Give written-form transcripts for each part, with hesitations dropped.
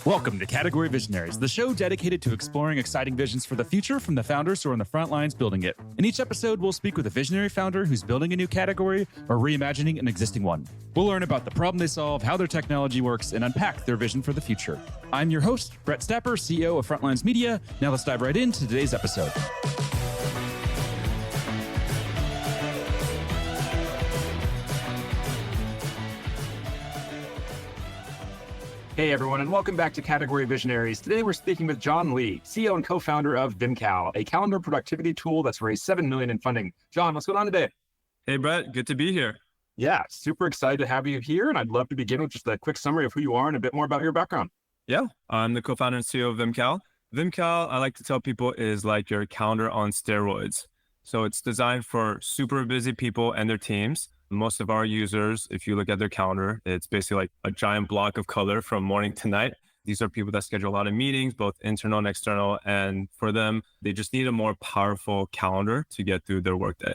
Welcome to Category Visionaries, the show dedicated to exploring exciting visions for the future from the founders who are on the front lines building it. In each episode, we'll speak with a visionary founder who's building a new category or reimagining an existing one. We'll learn about the problem they solve, how their technology works, and unpack their vision for the future. I'm your host, Brett Stapper, CEO of Frontlines Media. Now let's dive right into today's episode. Hey everyone, and welcome back to Category Visionaries. Today we're speaking with John Lee, CEO and co-founder of Vimcal, a calendar productivity tool that's raised $7 million in funding. John, what's going on today? Hey Brett, good to be here. Yeah, super excited to have you here, and I'd love to begin with just a quick summary of who you are and a bit more about your background. Yeah, I'm the co-founder and CEO of Vimcal. Vimcal, I like to tell people, is like your calendar on steroids. So it's designed for super busy people and their teams. Most of our users, if you look at their calendar, it's basically like a giant block of color from morning to night. These are people that schedule a lot of meetings, both internal and external. And for them, they just need a more powerful calendar to get through their workday.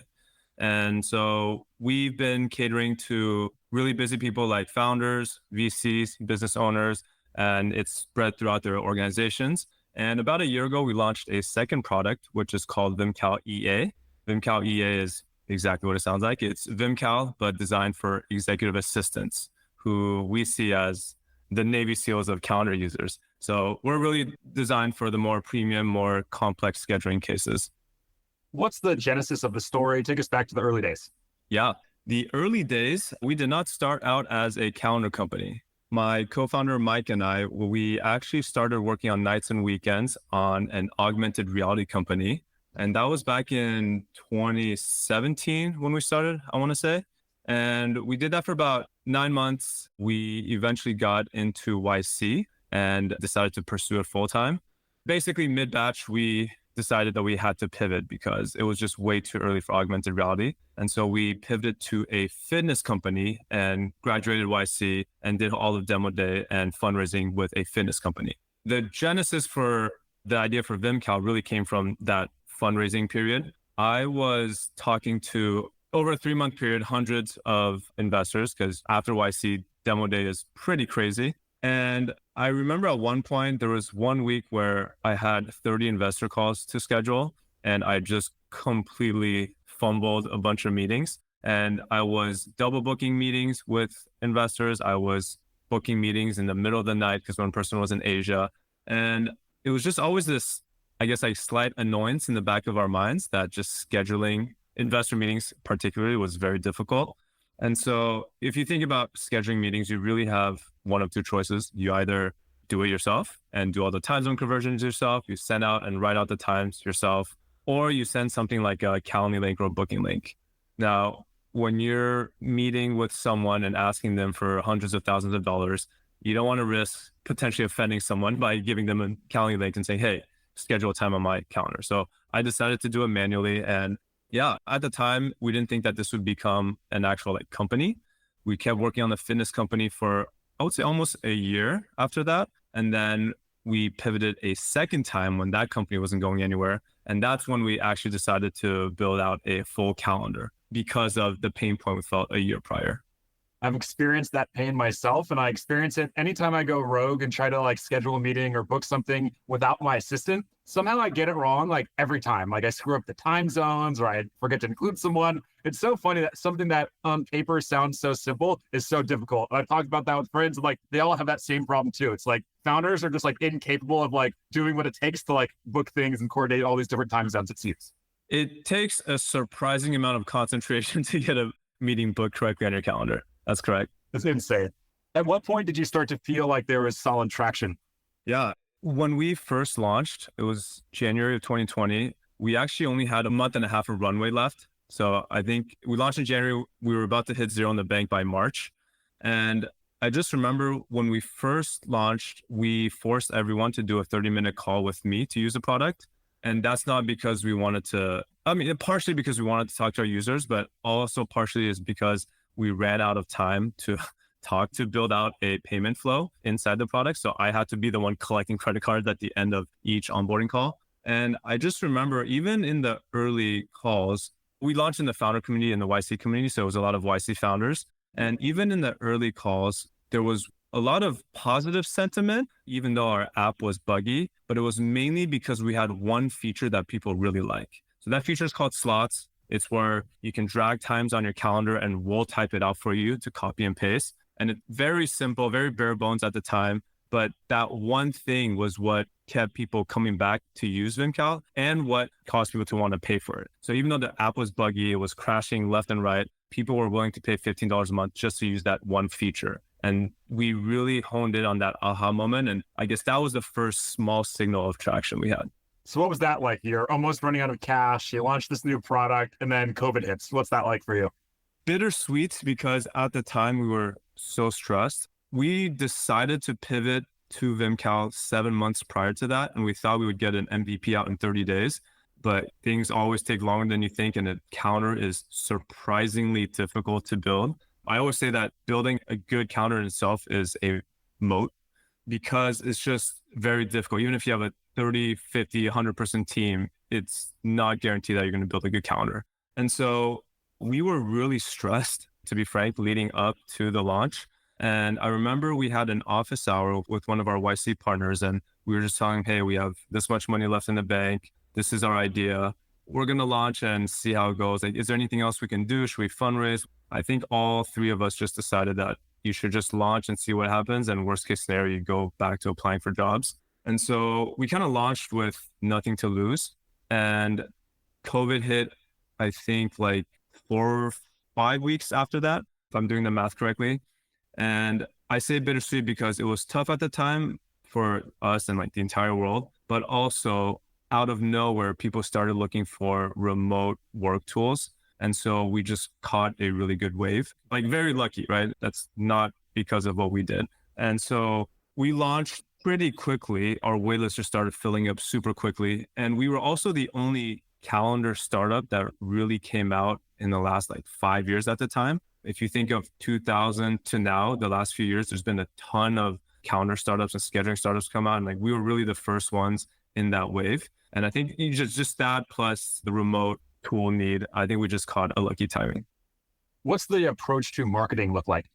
And so we've been catering to really busy people like founders, VCs, business owners, and it's spread throughout their organizations. And about a year ago, we launched a second product, which is called Vimcal EA. Vimcal EA is exactly what it sounds like. It's Vimcal, but designed for executive assistants who we see as the Navy SEALs of calendar users. So we're really designed for the more premium, more complex scheduling cases. What's the genesis of the story? Take us back to the early days. Yeah, the early days, we did not start out as a calendar company. My co-founder, Mike, and I, we actually started working on nights and weekends on an augmented reality company. And that was back in 2017 when we started, I want to say. And we did that for about 9 months. We eventually got into YC and decided to pursue it full time. Basically, mid-batch, we decided that we had to pivot because it was just way too early for augmented reality. And so we pivoted to a fitness company and graduated YC and did all of demo day and fundraising with a fitness company. The genesis for the idea for Vimcal really came from that fundraising period. I was talking to, over a 3-month period, hundreds of investors, because after YC, demo day is pretty crazy. And I remember at one point, there was 1 week where I had 30 investor calls to schedule, and I just completely fumbled a bunch of meetings. And I was double booking meetings with investors. I was booking meetings in the middle of the night because one person was in Asia. And it was just always this, I guess, like slight annoyance in the back of our minds that just scheduling investor meetings particularly was very difficult. And so if you think about scheduling meetings, you really have one of two choices. You either do it yourself and do all the time zone conversions yourself, you send out and write out the times yourself, or you send something like a Calendly link or a booking link. Now, when you're meeting with someone and asking them for hundreds of thousands of dollars, you don't want to risk potentially offending someone by giving them a Calendly link and saying, hey, schedule a time on my calendar. So I decided to do it manually. And yeah, at the time, we didn't think that this would become an actual company. We kept working on the fitness company for, I would say, almost a year after that. And then we pivoted a second time when that company wasn't going anywhere. And that's when we actually decided to build out a full calendar because of the pain point we felt a year prior. I've experienced that pain myself, and I experience it anytime I go rogue and try to schedule a meeting or book something without my assistant. Somehow I get it wrong every time. I screw up the time zones or I forget to include someone. It's so funny that something that on paper sounds so simple is so difficult. I've talked about that with friends, and they all have that same problem too. It's founders are just incapable of doing what it takes to book things and coordinate all these different time zones, it seems. It takes a surprising amount of concentration to get a meeting booked correctly on your calendar. That's correct. It's insane. At what point did you start to feel like there was solid traction? Yeah. When we first launched, it was January of 2020. We actually only had a month and a half of runway left. So I think we launched in January. We were about to hit zero in the bank by March. And I just remember when we first launched, we forced everyone to do a 30-minute call with me to use the product. And that's not because we wanted to, partially because we wanted to talk to our users, but also partially is because we ran out of time to talk to build out a payment flow inside the product. So I had to be the one collecting credit cards at the end of each onboarding call. And I just remember even in the early calls, we launched in the founder community and the YC community. So it was a lot of YC founders. And even in the early calls, there was a lot of positive sentiment, even though our app was buggy, but it was mainly because we had one feature that people really like. So that feature is called slots. It's where you can drag times on your calendar and we'll type it out for you to copy and paste. And it's very simple, very bare bones at the time. But that one thing was what kept people coming back to use Vimcal and what caused people to want to pay for it. So even though the app was buggy, it was crashing left and right, people were willing to pay $15 a month just to use that one feature. And we really honed in on that aha moment. And I guess that was the first small signal of traction we had. So what was that like? You're almost running out of cash. You launched this new product and then COVID hits. What's that like for you? Bittersweet, because at the time we were so stressed. We decided to pivot to Vimcal 7 months prior to that. And we thought we would get an MVP out in 30 days, but things always take longer than you think. And a counter is surprisingly difficult to build. I always say that building a good counter in itself is a moat because it's just very difficult. Even if you have a 30, 50, 100% team, it's not guaranteed that you're going to build a good counter. And so we were really stressed, to be frank, leading up to the launch. And I remember we had an office hour with one of our YC partners, and we were just telling, hey, we have this much money left in the bank. This is our idea. We're going to launch and see how it goes. Like, is there anything else we can do? Should we fundraise? I think all three of us just decided that you should just launch and see what happens. And worst case scenario, you go back to applying for jobs. And so we kind of launched with nothing to lose. And COVID hit, I think like 4 or 5 weeks after that, if I'm doing the math correctly. And I say bittersweet because it was tough at the time for us and like the entire world, but also out of nowhere, people started looking for remote work tools. And so we just caught a really good wave, like very lucky, right? That's not because of what we did. And so we launched pretty quickly. Our waitlist just started filling up super quickly. And we were also the only calendar startup that really came out in the last like 5 years at the time. If you think of 2000 to now, the last few years, there's been a ton of calendar startups and scheduling startups come out. And like we were really the first ones in that wave. And I think just that plus the remote tool need, I think we just caught a lucky timing. What's the approach to marketing look like?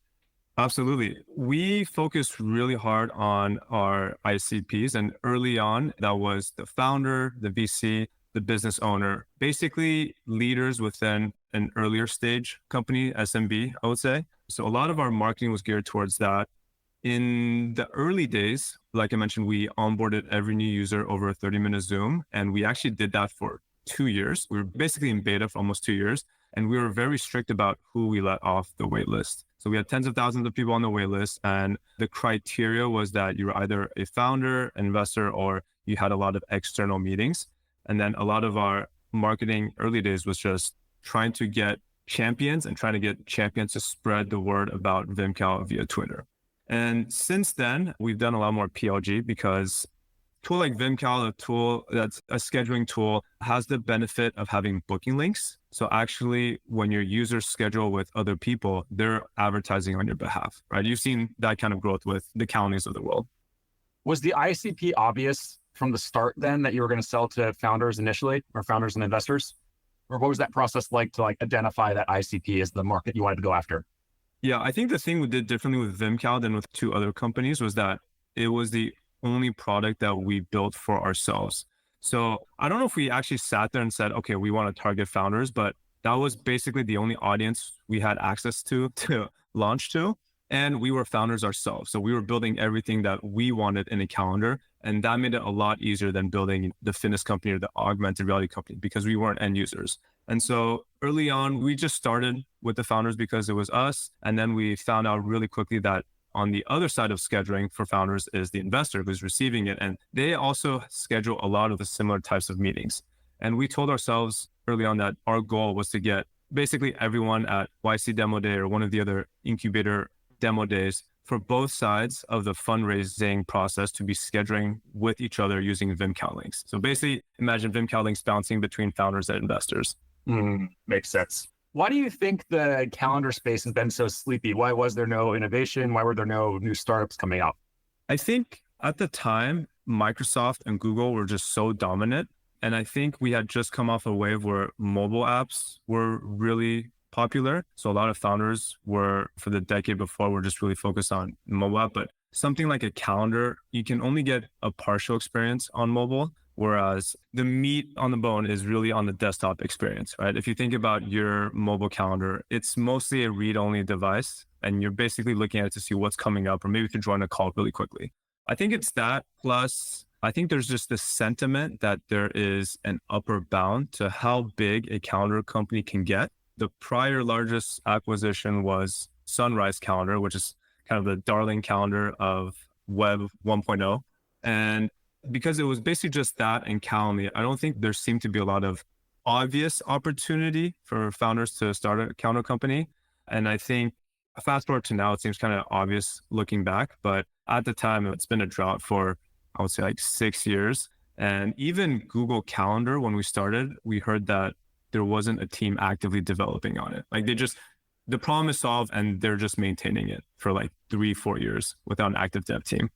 Absolutely. We focused really hard on our ICPs. And early on, that was the founder, the VC, the business owner, basically leaders within an earlier stage company, SMB, I would say. So a lot of our marketing was geared towards that. In the early days, like I mentioned, we onboarded every new user over a 30-minute Zoom. And we actually did that for 2 years. We were basically in beta for almost 2 years. And we were very strict about who we let off the wait list. So we had tens of thousands of people on the wait list. And the criteria was that you were either a founder, investor, or you had a lot of external meetings. And then a lot of our marketing early days was just trying to get champions and trying to get champions to spread the word about Vimcal via Twitter. And since then, we've done a lot more PLG because a tool like Vimcal, a tool that's a scheduling tool, has the benefit of having booking links. So actually, when your users schedule with other people, they're advertising on your behalf, right? You've seen that kind of growth with the counties of the world. Was the ICP obvious from the start then that you were going to sell to founders initially or founders and investors? Or what was that process like to like identify that ICP as the market you wanted to go after? Yeah, I think the thing we did differently with Vimcal than with 2 other companies was that it was the only product that we built for ourselves. So I don't know if we actually sat there and said, okay, we want to target founders, but that was basically the only audience we had access to launch to. And we were founders ourselves. So we were building everything that we wanted in a calendar. And that made it a lot easier than building the fitness company or the augmented reality company because we weren't end users. And so early on, we just started with the founders because it was us. And then we found out really quickly that on the other side of scheduling for founders is the investor who's receiving it. And they also schedule a lot of the similar types of meetings. And we told ourselves early on that our goal was to get basically everyone at YC Demo Day or one of the other incubator demo days for both sides of the fundraising process to be scheduling with each other using Vimcal links. So basically, imagine Vimcal links bouncing between founders and investors. Makes sense. Why do you think the calendar space has been so sleepy? Why was there no innovation? Why were there no new startups coming out? I think at the time, Microsoft and Google were just so dominant. And I think we had just come off a wave where mobile apps were really popular. So a lot of founders were, for the decade before, were just really focused on mobile app. But something like a calendar, you can only get a partial experience on mobile, whereas the meat on the bone is really on the desktop experience, right? If you think about your mobile calendar, it's mostly a read-only device, and you're basically looking at it to see what's coming up, or maybe to join a call really quickly. I think it's that, plus I think there's just this sentiment that there is an upper bound to how big a calendar company can get. The prior largest acquisition was Sunrise Calendar, which is kind of the darling calendar of Web 1.0. And because it was basically just that and Calendly, I don't think there seemed to be a lot of obvious opportunity for founders to start a calendar company. And I think fast forward to now, it seems kind of obvious looking back, but at the time, it's been a drought for, I would say, like 6 years. And even Google Calendar, when we started, we heard that there wasn't a team actively developing on it. Like the problem is solved and they're just maintaining it for like 3-4 years without an active dev team.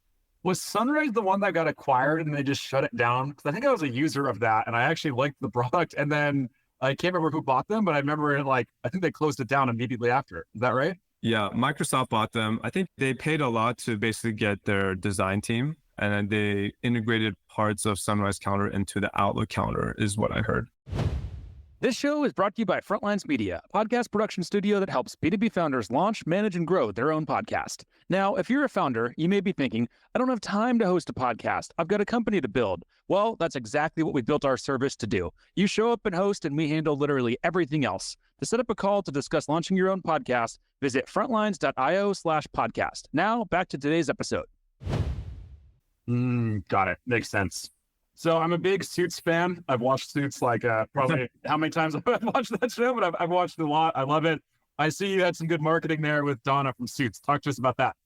Was Sunrise the one that got acquired and they just shut it down? Because I think I was a user of that and I actually liked the product. And then I can't remember who bought them, but I remember I think they closed it down immediately after. Is that right? Yeah, Microsoft bought them. I think they paid a lot to basically get their design team, and then they integrated parts of Sunrise Calendar into the Outlook calendar, is what I heard. This show is brought to you by Frontlines Media, a podcast production studio that helps B2B founders launch, manage, and grow their own podcast. Now, if you're a founder, you may be thinking, I don't have time to host a podcast. I've got a company to build. Well, that's exactly what we built our service to do. You show up and host, and we handle literally everything else. To set up a call to discuss launching your own podcast, visit frontlines.io/podcast. Now, back to today's episode. Got it. Makes sense. So I'm a big Suits fan. I've watched Suits like probably how many times I've watched that show, but I've watched it a lot. I love it. I see you had some good marketing there with Donna from Suits. Talk to us about that.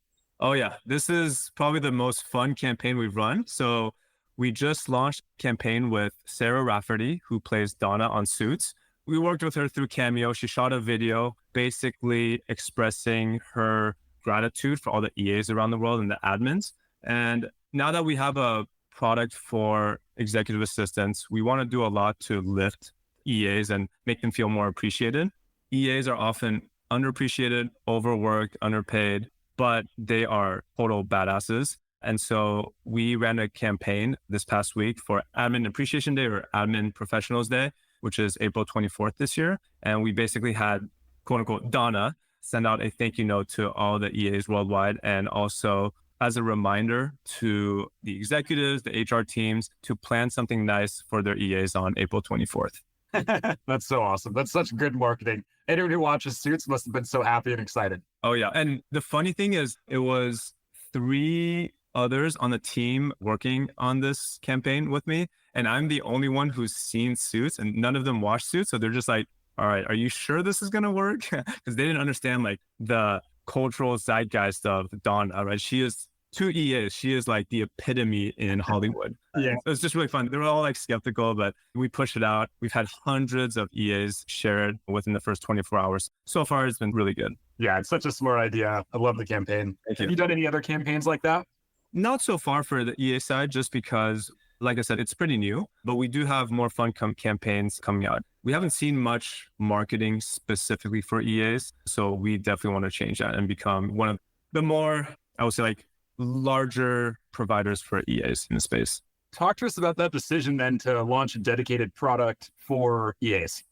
Oh yeah, this is probably the most fun campaign we've run. So we just launched a campaign with Sarah Rafferty, who plays Donna on Suits. We worked with her through Cameo. She shot a video basically expressing her gratitude for all the EAs around the world and the admins. And now that we have a product for executive assistants, we want to do a lot to lift EAs and make them feel more appreciated. EAs are often underappreciated, overworked, underpaid, but they are total badasses. And so we ran a campaign this past week for Admin Appreciation Day, or Admin Professionals Day, which is April 24th this year. And we basically had, quote unquote, Donna send out a thank you note to all the EAs worldwide, and also as a reminder to the executives, the HR teams, to plan something nice for their EAs on April 24th. That's so awesome. That's such good marketing. Anyone who watches Suits must have been so happy and excited. Oh yeah. And the funny thing is, it was 3 others on the team working on this campaign with me. And I'm the only one who's seen Suits, and none of them watched Suits. So they're just like, all right, are you sure this is going to work? Because they didn't understand like the cultural zeitgeist of Donna, right? She is 2 EAs. She is like the epitome in Hollywood. Yeah. So it's just really fun. They were all like skeptical, but we pushed it out. We've had hundreds of EAs share it within the first 24 hours. So far, it's been really good. Yeah, it's such a smart idea. I love the campaign. Have you done any other campaigns like that? Not so far for the EA side, just because, like I said, it's pretty new, but we do have more fun campaigns coming out. We haven't seen much marketing specifically for EAs, so we definitely want to change that and become one of the more, I would say, like larger providers for EAs in the space. Talk to us about that decision then to launch a dedicated product for EAs.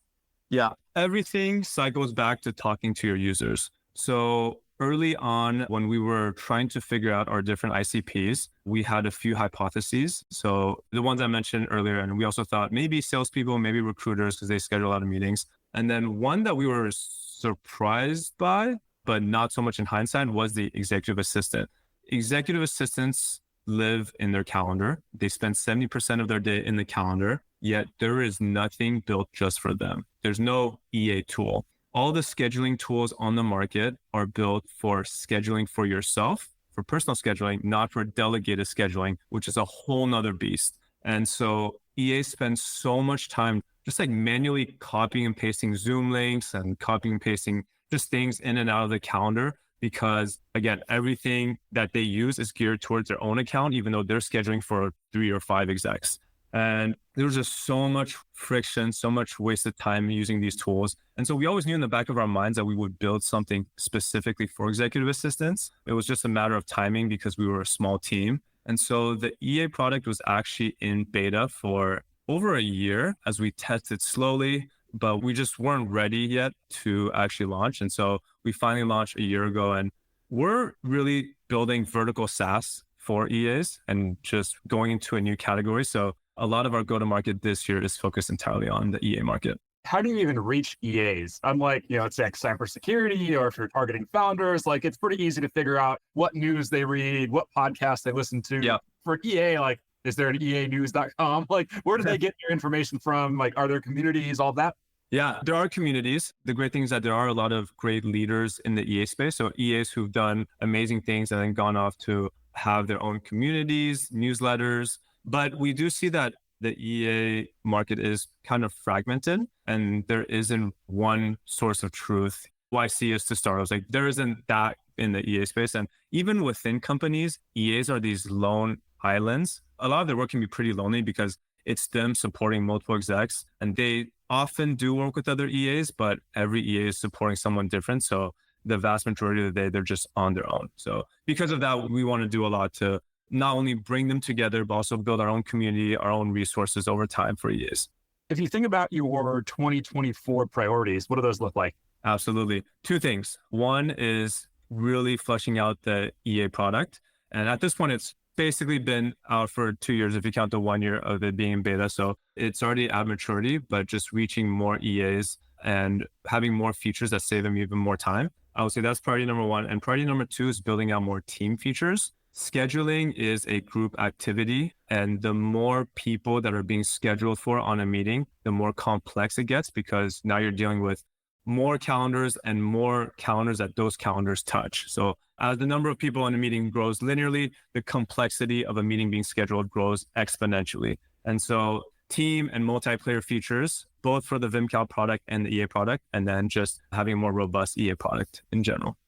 Yeah, everything cycles back to talking to your users. So early on, when we were trying to figure out our different ICPs, we had a few hypotheses. So the ones I mentioned earlier, and we also thought maybe salespeople, maybe recruiters, because they schedule a lot of meetings. And then one that we were surprised by, but not so much in hindsight, was the executive assistant. Executive assistants live in their calendar. They spend 70% of their day in the calendar, yet there is nothing built just for them. There's no EA tool. All the scheduling tools on the market are built for scheduling for yourself, for personal scheduling, not for delegated scheduling, which is a whole nother beast. And so EA spends so much time just like manually copying and pasting Zoom links and copying and pasting just things in and out of the calendar, because again, everything that they use is geared towards their own account, even though they're scheduling for 3 or 5 execs. And there was just so much friction, so much wasted time using these tools. And so we always knew in the back of our minds that we would build something specifically for executive assistants. It was just a matter of timing because we were a small team. And so the EA product was actually in beta for over a year as we tested slowly, but we just weren't ready yet to actually launch. And so we finally launched a year ago, and we're really building vertical SaaS for EAs and just going into a new category. So a lot of our go-to-market this year is focused entirely on the EA market. How do you even reach EAs? Unlike, it's like cybersecurity, or if you're targeting founders, like it's pretty easy to figure out what news they read, what podcasts they listen to. Yeah. For EA, like, is there an eanews.com? Like, where do they get their information from? Like, are there communities, all that? Yeah, there are communities. The great thing is that there are a lot of great leaders in the EA space. So EAs who've done amazing things and then gone off to have their own communities, newsletters. But we do see that the EA market is kind of fragmented and there isn't one source of truth. YC is to startups. Like there isn't that in the EA space. And even within companies, EAs are these lone islands. A lot of their work can be pretty lonely because it's them supporting multiple execs, and they often do work with other EAs, but every EA is supporting someone different. So the vast majority of the day, they're just on their own. So because of that, we want to do a lot to not only bring them together, but also build our own community, our own resources over time for EAs. If you think about your 2024 priorities, what do those look like? Absolutely. Two things. One is really fleshing out the EA product. And at this point, it's basically been out for 2 years if you count the 1 year of it being in beta. So it's already at maturity, but just reaching more EAs and having more features that save them even more time. I would say that's priority number one. And priority number two is building out more team features. Scheduling is a group activity, and the more people that are being scheduled for on a meeting, the more complex it gets because now you're dealing with more calendars and more calendars that those calendars touch. So as the number of people in a meeting grows linearly, the complexity of a meeting being scheduled grows exponentially. And so team and multiplayer features, both for the Vimcal product and the EA product, and then just having a more robust EA product in general.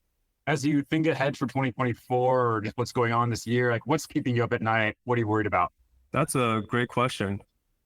As you think ahead for 2024 or just what's going on this year, like what's keeping you up at night? What are you worried about? That's a great question.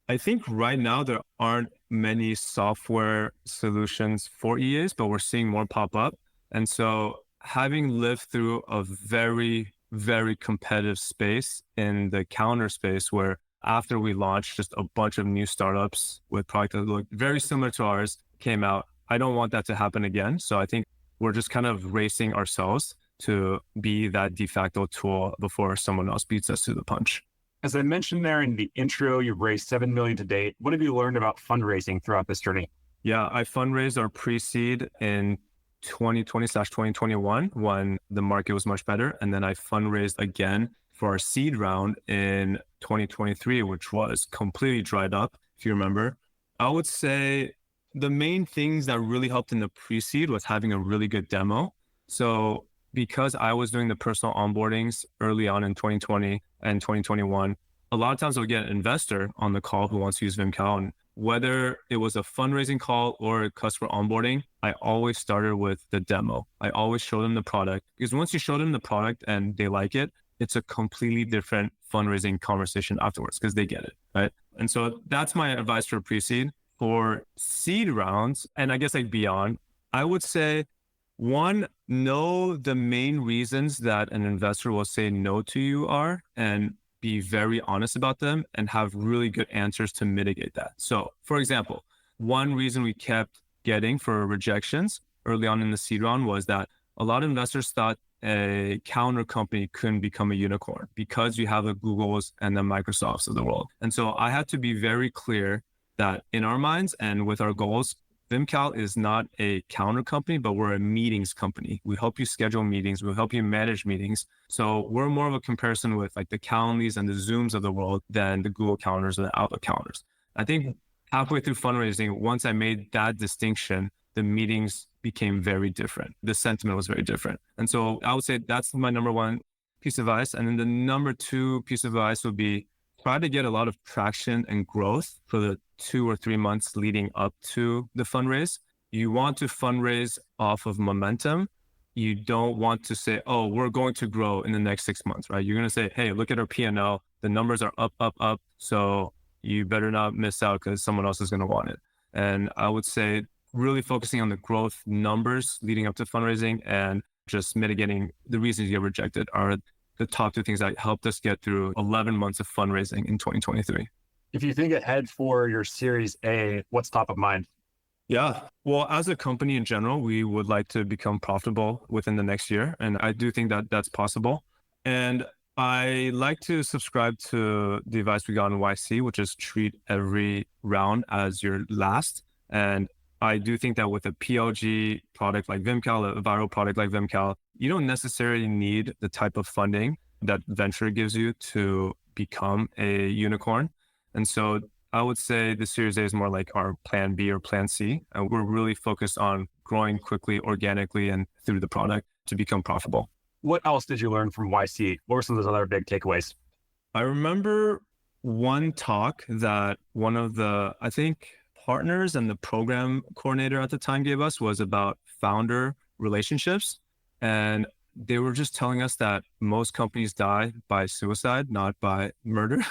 I think right now there aren't many software solutions for EAs, but we're seeing more pop up. And so having lived through a very, very competitive space in the calendar space where after we launched, just a bunch of new startups with products that look very similar to ours came out. I don't want that to happen again. So I think we're just kind of racing ourselves to be that de facto tool before someone else beats us to the punch. As I mentioned there in the intro, you've raised $7 million to date. What have you learned about fundraising throughout this journey? Yeah, I fundraised our pre-seed in 2020/2021 when the market was much better. And then I fundraised again for our seed round in 2023, which was completely dried up, if you remember. I would say the main things that really helped in the pre-seed was having a really good demo. So because I was doing the personal onboardings early on in 2020 and 2021, a lot of times I'll get an investor on the call who wants to use Vimcal. And whether it was a fundraising call or a customer onboarding, I always started with the demo. I always show them the product because once you show them the product and they like it, it's a completely different fundraising conversation afterwards because they get it, right? And so that's my advice for pre-seed. For seed rounds, and I guess like beyond, I would say, one, know the main reasons that an investor will say no to you are, and be very honest about them and have really good answers to mitigate that. So for example, one reason we kept getting for rejections early on in the seed round was that a lot of investors thought a calendar company couldn't become a unicorn because you have the Googles and the Microsofts of the world. And so I had to be very clear that in our minds and with our goals, Vimcal is not a calendar company, but we're a meetings company. We help you schedule meetings. We help you manage meetings. So we're more of a comparison with like the Calendlies and the Zooms of the world than the Google calendars or the Outlook calendars. I think halfway through fundraising, once I made that distinction, the meetings became very different. The sentiment was very different. And so I would say that's my number one piece of advice. And then the number two piece of advice would be try to get a lot of traction and growth for the 2 or 3 months leading up to the fundraise. You want to fundraise off of momentum. You don't want to say, oh, we're going to grow in the next 6 months, right? You're going to say, hey, look at our P&L. The numbers are up, up, up. So you better not miss out because someone else is going to want it. And I would say really focusing on the growth numbers leading up to fundraising and just mitigating the reasons you get rejected are the top two things that helped us get through 11 months of fundraising in 2023. If you think ahead for your Series A, what's top of mind? Yeah. Well, as a company in general, we would like to become profitable within the next year. And I do think that that's possible. And I like to subscribe to the advice we got in YC, which is treat every round as your last. And I do think that with a PLG product like Vimcal, a viral product like Vimcal, you don't necessarily need the type of funding that venture gives you to become a unicorn. And so I would say the Series A is more like our plan B or plan C. And we're really focused on growing quickly, organically, and through the product to become profitable. What else did you learn from YC? What were some of those other big takeaways? I remember one talk that one of the, I think, partners and the program coordinator at the time gave us was about founder relationships. And they were just telling us that most companies die by suicide, not by murder.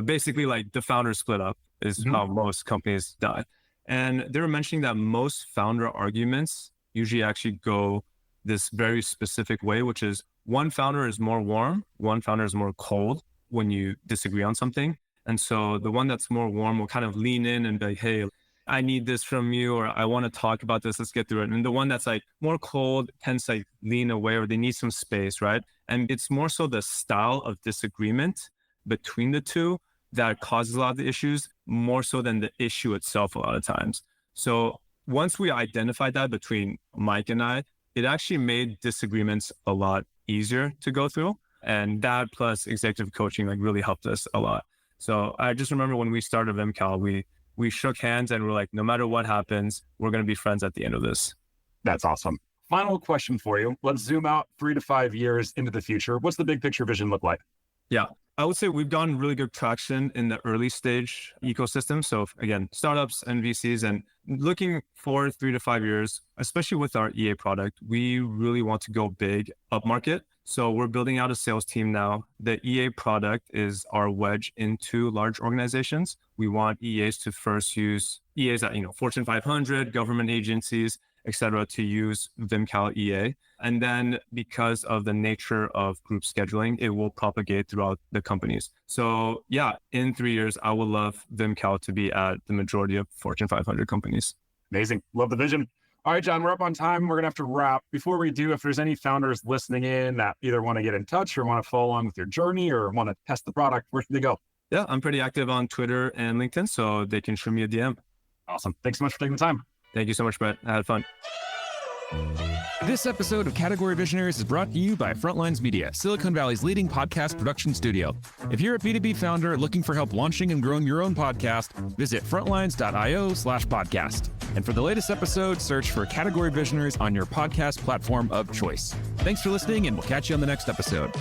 Basically, like the founders split up is how most companies die. And they were mentioning that most founder arguments usually actually go this very specific way, which is one founder is more warm, one founder is more cold when you disagree on something. And so the one that's more warm will kind of lean in and be like, hey, I need this from you, or I want to talk about this, let's get through it. And the one that's like more cold tends to like lean away, or they need some space, right? And it's more so the style of disagreement between the two that causes a lot of the issues, more so than the issue itself a lot of times. So once we identified that between Mike and I, it actually made disagreements a lot easier to go through. And that plus executive coaching like really helped us a lot. So I just remember when we started Vimcal, we shook hands and we're like, no matter what happens, we're going to be friends at the end of this. That's awesome. Final question for you. Let's zoom out 3 to 5 years into the future. What's the big picture vision look like? Yeah, I would say we've gotten really good traction in the early stage ecosystem. So again, startups and VCs, and looking forward 3 to 5 years, especially with our EA product, we really want to go big upmarket. So we're building out a sales team now. The EA product is our wedge into large organizations. We want EAs to first use EAs at, Fortune 500, government agencies, et cetera, to use Vimcal EA. And then because of the nature of group scheduling, it will propagate throughout the companies. So yeah, in 3 years, I would love Vimcal to be at the majority of Fortune 500 companies. Amazing. Love the vision. All right, John, we're up on time. We're going to have to wrap. Before we do, if there's any founders listening in that either want to get in touch or want to follow on with your journey or want to test the product, where should they go? Yeah, I'm pretty active on Twitter and LinkedIn, so they can shoot me a DM. Awesome. Thanks so much for taking the time. Thank you so much, Brett. I had fun. This episode of Category Visionaries is brought to you by Frontlines Media, Silicon Valley's leading podcast production studio. If you're a B2B founder looking for help launching and growing your own podcast, visit frontlines.io/podcast. And for the latest episode, search for Category Visionaries on your podcast platform of choice. Thanks for listening, and we'll catch you on the next episode.